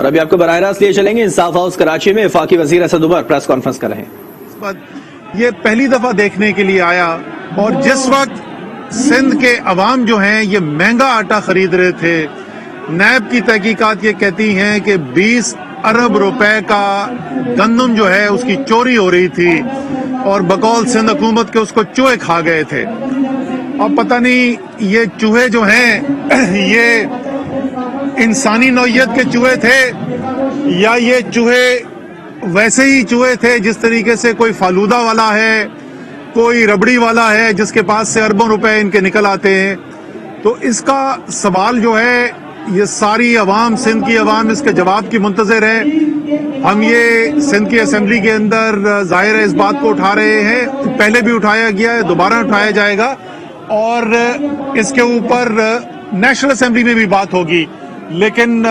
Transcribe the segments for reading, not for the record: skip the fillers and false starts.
اور ابھی آپ کو براہ راست لیے چلیں گے انصاف ہاؤس کراچی میں وفاقی وزیر اسد عمر پریس کانفرنس کر رہے ہیں. یہ پہلی دفعہ دیکھنے کے لیے آیا اور جس وقت سندھ کے عوام جو ہیں یہ مہنگا آٹا خرید رہے تھے، نیب کی تحقیقات یہ کہتی ہیں کہ 20 ارب روپے کا گندم جو ہے اس کی چوری ہو رہی تھی اور بقول سندھ حکومت کے اس کو چوہے کھا گئے تھے. اب پتہ نہیں یہ چوہے جو ہیں یہ انسانی نوعیت کے چوہے تھے یا یہ چوہے ویسے ہی چوہے تھے جس طریقے سے کوئی فالودہ والا ہے، کوئی ربڑی والا ہے جس کے پاس سے اربوں روپے ان کے نکل آتے ہیں. تو اس کا سوال جو ہے یہ ساری عوام، سندھ کی عوام اس کے جواب کی منتظر ہے. ہم یہ سندھ کی اسمبلی کے اندر ظاہر ہے اس بات کو اٹھا رہے ہیں، پہلے بھی اٹھایا گیا ہے، دوبارہ اٹھایا جائے گا اور اس کے اوپر نیشنل اسمبلی میں بھی بات ہوگی. لیکن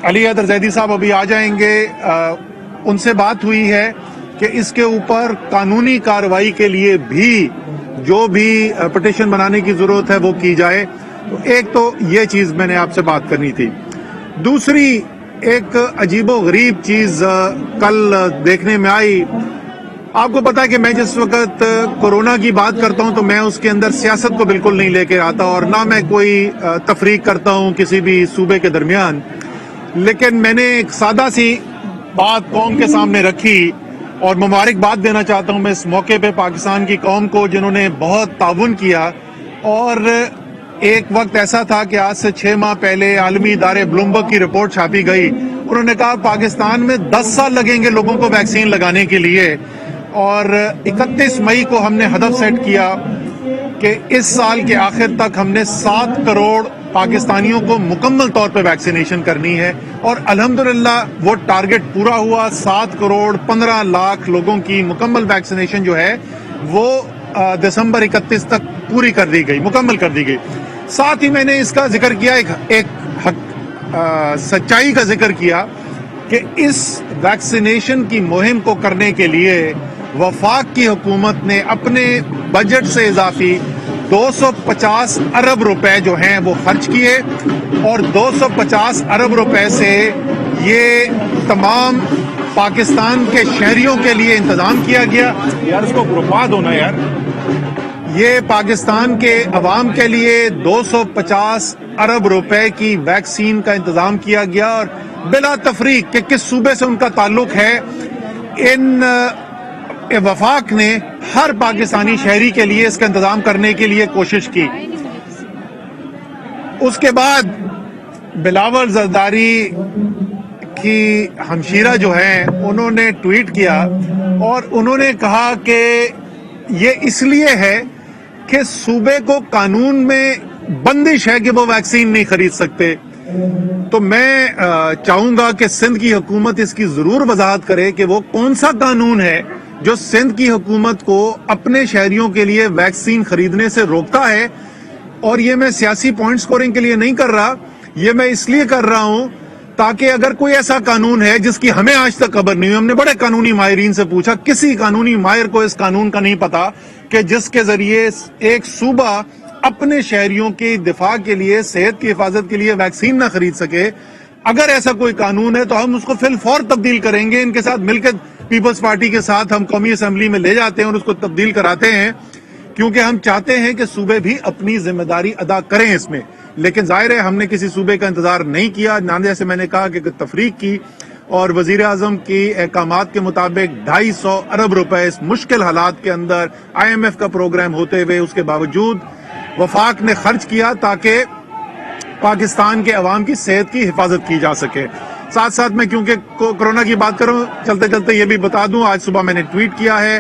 علی حیدر زیدی صاحب ابھی آ جائیں گے، ان سے بات ہوئی ہے کہ اس کے اوپر قانونی کارروائی کے لیے بھی جو بھی پٹیشن بنانے کی ضرورت ہے وہ کی جائے. تو ایک تو یہ چیز میں نے آپ سے بات کرنی تھی. دوسری ایک عجیب و غریب چیز کل دیکھنے میں آئی. آپ کو پتا ہے کہ میں جس وقت کورونا کی بات کرتا ہوں تو میں اس کے اندر سیاست کو بالکل نہیں لے کے آتا اور نہ میں کوئی تفریق کرتا ہوں کسی بھی صوبے کے درمیان. لیکن میں نے ایک سادہ سی بات قوم کے سامنے رکھی اور مبارکباد دینا چاہتا ہوں میں اس موقع پہ پاکستان کی قوم کو جنہوں نے بہت تعاون کیا. اور ایک وقت ایسا تھا کہ آج سے 6 ماہ پہلے عالمی ادارے بلومبرگ کی رپورٹ چھاپی گئی، انہوں نے کہا پاکستان میں 10 سال لگیں گے لوگوں کو ویکسین لگانے کے لیے. اور 31 مئی کو ہم نے ہدف سیٹ کیا کہ اس سال کے آخر تک ہم نے 7 کروڑ پاکستانیوں کو مکمل طور پہ ویکسینیشن کرنی ہے اور الحمدللہ وہ ٹارگٹ پورا ہوا. 7 کروڑ 15 لاکھ لوگوں کی مکمل ویکسینیشن جو ہے وہ دسمبر 31 تک پوری کر دی گئی، مکمل کر دی گئی. ساتھ ہی میں نے اس کا ذکر کیا، ایک سچائی کا ذکر کیا کہ اس ویکسینیشن کی مہم کو کرنے کے لیے وفاق کی حکومت نے اپنے بجٹ سے اضافی 250 ارب روپے جو ہیں وہ خرچ کیے اور 250 ارب روپے سے یہ تمام پاکستان کے شہریوں کے لیے انتظام کیا گیا. یار اس کو گروپا دو نا یار. یہ پاکستان کے عوام کے لیے 250 ارب روپے کی ویکسین کا انتظام کیا گیا اور بلا تفریق کہ کس صوبے سے ان کا تعلق ہے ان وفاق نے ہر پاکستانی شہری کے لیے اس کا انتظام کرنے کے لیے کوشش کی. اس کے بعد بلاول زرداری کی ہمشیرہ جو ہیں انہوں نے ٹویٹ کیا اور انہوں نے کہا کہ یہ اس لیے ہے کہ صوبے کو قانون میں بندش ہے کہ وہ ویکسین نہیں خرید سکتے. تو میں چاہوں گا کہ سندھ کی حکومت اس کی ضرور وضاحت کرے کہ وہ کون سا قانون ہے جو سندھ کی حکومت کو اپنے شہریوں کے لیے ویکسین خریدنے سے روکتا ہے. اور یہ میں سیاسی پوائنٹ سکورنگ کے لیے نہیں کر رہا، یہ میں اس لیے کر رہا ہوں تاکہ اگر کوئی ایسا قانون ہے جس کی ہمیں آج تک خبر نہیں ہوئی، ہم نے بڑے قانونی ماہرین سے پوچھا، کسی قانونی ماہر کو اس قانون کا نہیں پتا کہ جس کے ذریعے ایک صوبہ اپنے شہریوں کی دفاع کے لیے، صحت کی حفاظت کے لیے ویکسین نہ خرید سکے. اگر ایسا کوئی قانون ہے تو ہم اس کو فی الفور تبدیل کریں گے. ان کے ساتھ مل کے پیپلز پارٹی کے ساتھ ہم قومی اسمبلی میں لے جاتے ہیں اور اس کو تبدیل کراتے ہیں کیونکہ ہم چاہتے ہیں کہ صوبے بھی اپنی ذمہ داری ادا کریں اس میں. لیکن ظاہر ہے ہم نے کسی صوبے کا انتظار نہیں کیا، نہ جیسے میں نے کہا کہ تفریق کی. اور وزیر اعظم کی احکامات کے مطابق 250 ارب روپے اس مشکل حالات کے اندر IMF کا پروگرام ہوتے ہوئے اس کے باوجود وفاق نے خرچ کیا تاکہ پاکستان کے عوام کی صحت کی حفاظت کی جا سکے. ساتھ ساتھ میں کیونکہ کورونا کی بات کروں چلتے چلتے یہ بھی بتا دوں، آج صبح میں نے ٹویٹ کیا ہے،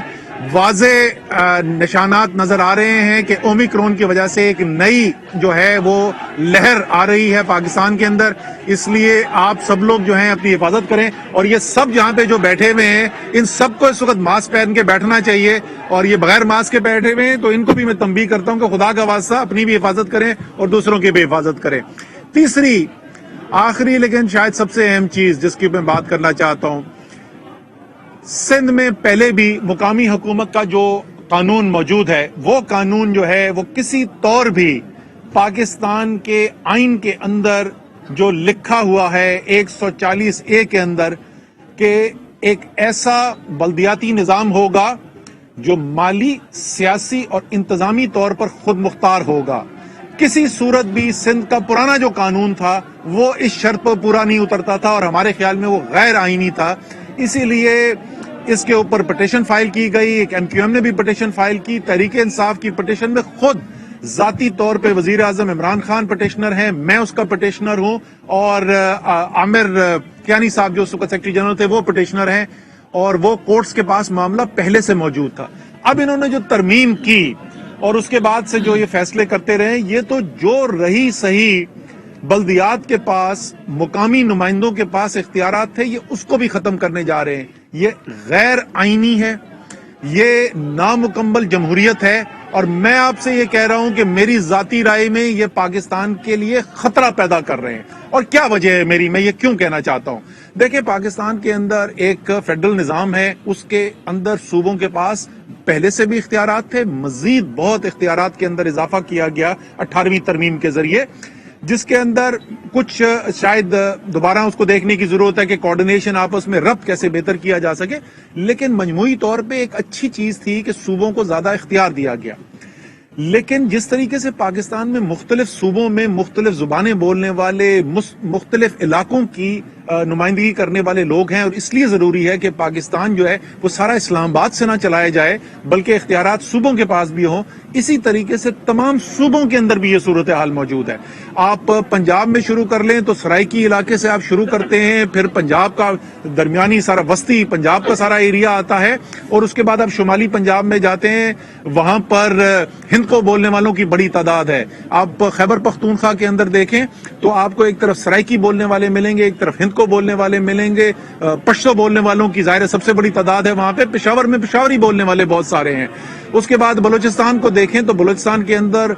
واضح نشانات نظر آ رہے ہیں کہ اومیکرون کی وجہ سے ایک نئی جو ہے وہ لہر آ رہی ہے پاکستان کے اندر. اس لیے آپ سب لوگ جو ہیں اپنی حفاظت کریں اور یہ سب جہاں پہ جو بیٹھے ہوئے ہیں ان سب کو اس وقت ماسک پہن کے بیٹھنا چاہیے اور یہ بغیر ماسک کے بیٹھے ہوئے ہیں تو ان کو بھی میں تنبیہ کرتا ہوں کہ خدا کا واسطہ اپنی بھی حفاظت کریں اور دوسروں کی بھی حفاظت کریں. تیسری آخری لیکن شاید سب سے اہم چیز جس کی میں بات کرنا چاہتا ہوں، سندھ میں پہلے بھی مقامی حکومت کا جو قانون موجود ہے وہ قانون جو ہے وہ کسی طور بھی پاکستان کے آئین کے اندر جو لکھا ہوا ہے 140A کے اندر کہ ایک ایسا بلدیاتی نظام ہوگا جو مالی، سیاسی اور انتظامی طور پر خود مختار ہوگا. کسی صورت بھی سندھ کا پرانا جو قانون تھا وہ اس شرط پر پورا نہیں اترتا تھا اور ہمارے خیال میں وہ غیر آئینی تھا. اسی لیے اس کے اوپر پٹیشن فائل کی گئی. ایک MQM نے بھی پٹیشن فائل کی. تحریک انصاف کی پٹیشن میں خود ذاتی طور پہ وزیر اعظم عمران خان پٹیشنر ہیں، میں اس کا پٹیشنر ہوں، اور عامر کیانی صاحب جو اس وقت سیکرٹری جنرل تھے وہ پٹیشنر ہیں، اور وہ کورٹس کے پاس معاملہ پہلے سے موجود تھا. اب انہوں نے جو ترمیم کی اور اس کے بعد سے جو یہ فیصلے کرتے رہے، یہ تو جو رہی صحیح بلدیات کے پاس، مقامی نمائندوں کے پاس اختیارات تھے، یہ اس کو بھی ختم کرنے جا رہے ہیں. یہ غیر آئینی ہے، یہ نامکمل جمہوریت ہے، اور میں آپ سے یہ کہہ رہا ہوں کہ میری ذاتی رائے میں یہ پاکستان کے لیے خطرہ پیدا کر رہے ہیں. اور کیا وجہ ہے میری، میں یہ کیوں کہنا چاہتا ہوں. دیکھیں، پاکستان کے اندر ایک فیڈرل نظام ہے، اس کے اندر صوبوں کے پاس پہلے سے بھی اختیارات تھے، مزید بہت اختیارات کے اندر اضافہ کیا گیا 18ویں ترمیم کے ذریعے، جس کے اندر کچھ شاید دوبارہ اس کو دیکھنے کی ضرورت ہے کہ کوارڈینیشن آپس میں ربط کیسے بہتر کیا جا سکے، لیکن مجموعی طور پہ ایک اچھی چیز تھی کہ صوبوں کو زیادہ اختیار دیا گیا. لیکن جس طریقے سے پاکستان میں مختلف صوبوں میں مختلف زبانیں بولنے والے، مختلف علاقوں کی نمائندگی کرنے والے لوگ ہیں، اور اس لیے ضروری ہے کہ پاکستان جو ہے وہ سارا اسلام آباد سے نہ چلایا جائے بلکہ اختیارات صوبوں کے پاس بھی ہوں. اسی طریقے سے تمام صوبوں کے اندر بھی یہ صورتحال موجود ہے. آپ پنجاب میں شروع کر لیں تو سرائکی علاقے سے آپ شروع کرتے ہیں، پھر پنجاب کا درمیانی سارا وسطی پنجاب کا سارا ایریا آتا ہے، اور اس کے بعد آپ شمالی پنجاب میں جاتے ہیں، وہاں پر ہند کو بولنے والوں کی بڑی تعداد ہے. آپ خیبر پختونخوا کے اندر دیکھیں تو آپ کو ایک طرف سرائکی بولنے والے ملیں گے، ایک طرف ہند کو بولنے والے ملیں گے. پشتو بولنے والوں کی ظاہر سب سے بڑی تعداد ہے وہاں پہ. پشاور میں پشاوری بولنے والے بہت سارے ہیں. اس کے بعد بلوچستان کو دیکھیں تو بلوچستان کے اندر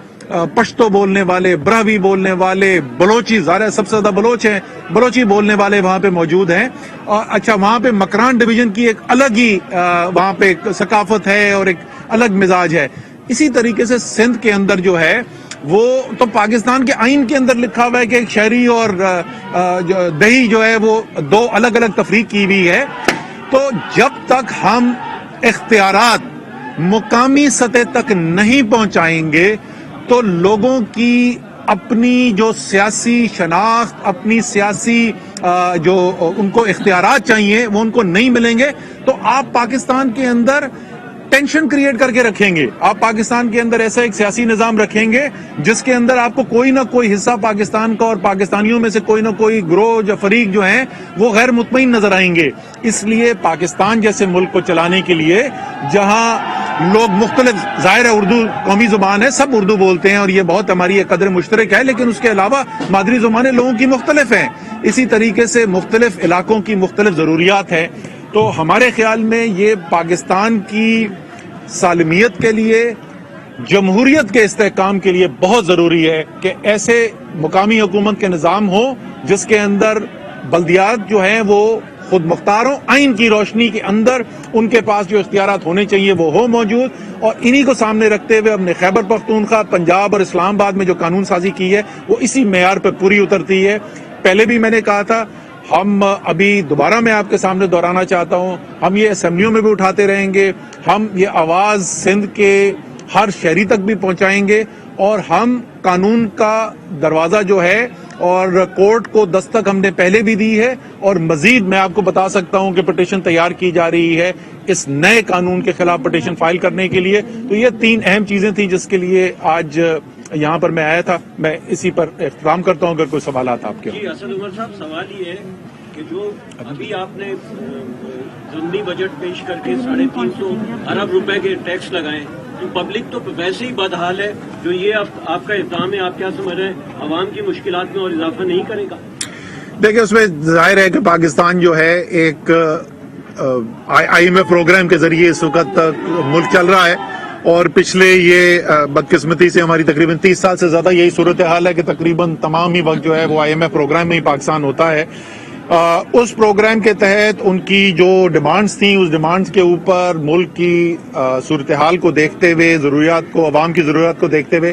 پشتو بولنے والے، براوی بولنے والے، بلوچی، ظاہر سب سے زیادہ بلوچ ہیں، بلوچی بولنے والے وہاں پہ موجود ہیں. اور اچھا، وہاں پہ مکران ڈویژن کی ایک الگ ہی وہاں پہ ایک ثقافت ہے اور ایک الگ مزاج ہے. اسی طریقے سے سندھ کے اندر جو ہے وہ تو پاکستان کے آئین کے اندر لکھا ہوا ہے کہ ایک شہری اور دیہی جو ہے وہ دو الگ الگ تفریق کی ہوئی ہے. تو جب تک ہم اختیارات مقامی سطح تک نہیں پہنچائیں گے تو لوگوں کی اپنی جو سیاسی شناخت، اپنی سیاسی جو ان کو اختیارات چاہیے وہ ان کو نہیں ملیں گے. تو آپ پاکستان کے اندر ٹینشن کریٹ کر کے رکھیں گے. آپ پاکستان کے اندر ایسا ایک سیاسی نظام رکھیں گے جس کے اندر آپ کو کوئی نہ کوئی حصہ پاکستان کا اور پاکستانیوں میں سے کوئی نہ کوئی گروہ یا فریق جو ہیں وہ غیر مطمئن نظر آئیں گے. اس لیے پاکستان جیسے ملک کو چلانے کے لیے، جہاں لوگ مختلف، ظاہر ہے اردو قومی زبان ہے، سب اردو بولتے ہیں اور یہ بہت ہماری ایک قدر مشترک ہے، لیکن اس کے علاوہ مادری زبانیں لوگوں کی مختلف ہیں. اسی طریقے سے مختلف علاقوں کی مختلف ضروریات ہیں. تو ہمارے خیال میں یہ پاکستان کی سالمیت کے لیے، جمہوریت کے استحکام کے لیے بہت ضروری ہے کہ ایسے مقامی حکومت کے نظام ہو جس کے اندر بلدیات جو ہیں وہ خود مختار ہوں، آئین کی روشنی کے اندر ان کے پاس جو اختیارات ہونے چاہیے وہ ہو موجود. اور انہی کو سامنے رکھتے ہوئے ہم نے خیبر پختونخوا، پنجاب اور اسلام آباد میں جو قانون سازی کی ہے وہ اسی معیار پہ پوری اترتی ہے. پہلے بھی میں نے کہا تھا، ہم ابھی دوبارہ میں آپ کے سامنے دہرانا چاہتا ہوں، ہم یہ اسمبلیوں میں بھی اٹھاتے رہیں گے، ہم یہ آواز سندھ کے ہر شہری تک بھی پہنچائیں گے، اور ہم قانون کا دروازہ جو ہے اور کورٹ کو دستک ہم نے پہلے بھی دی ہے، اور مزید میں آپ کو بتا سکتا ہوں کہ پٹیشن تیار کی جا رہی ہے اس نئے قانون کے خلاف پٹیشن فائل کرنے کے لیے. تو یہ 3 اہم چیزیں تھیں جس کے لیے آج یہاں پر میں آیا تھا. میں اسی پر احترام کرتا ہوں اگر کوئی سوالات آپ کے. جی اسد عمر صاحب، سوال یہ ہے کہ جو ابھی آپ نے ضمنی بجٹ پیش کر کے 350 ارب روپے کے ٹیکس لگائے، تو پبلک تو ویسے ہی بدحال ہے، جو یہ آپ کا الزام ہے، آپ کیا سمجھ رہے ہیں عوام کی مشکلات میں اور اضافہ نہیں کرے گا؟ دیکھیں، اس میں ظاہر ہے کہ پاکستان جو ہے ایک IMF پروگرام کے ذریعے اس وقت ملک چل رہا ہے، اور پچھلے یہ بدقسمتی سے ہماری تقریباً 30 سال سے زیادہ یہی صورتحال ہے کہ تقریباً تمام ہی وقت جو ہے وہ IMF پروگرام میں ہی پاکستان ہوتا ہے. اس پروگرام کے تحت ان کی جو ڈیمانڈز تھیں، اس ڈیمانڈز کے اوپر ملک کی صورتحال کو دیکھتے ہوئے، ضروریات کو، عوام کی ضروریات کو دیکھتے ہوئے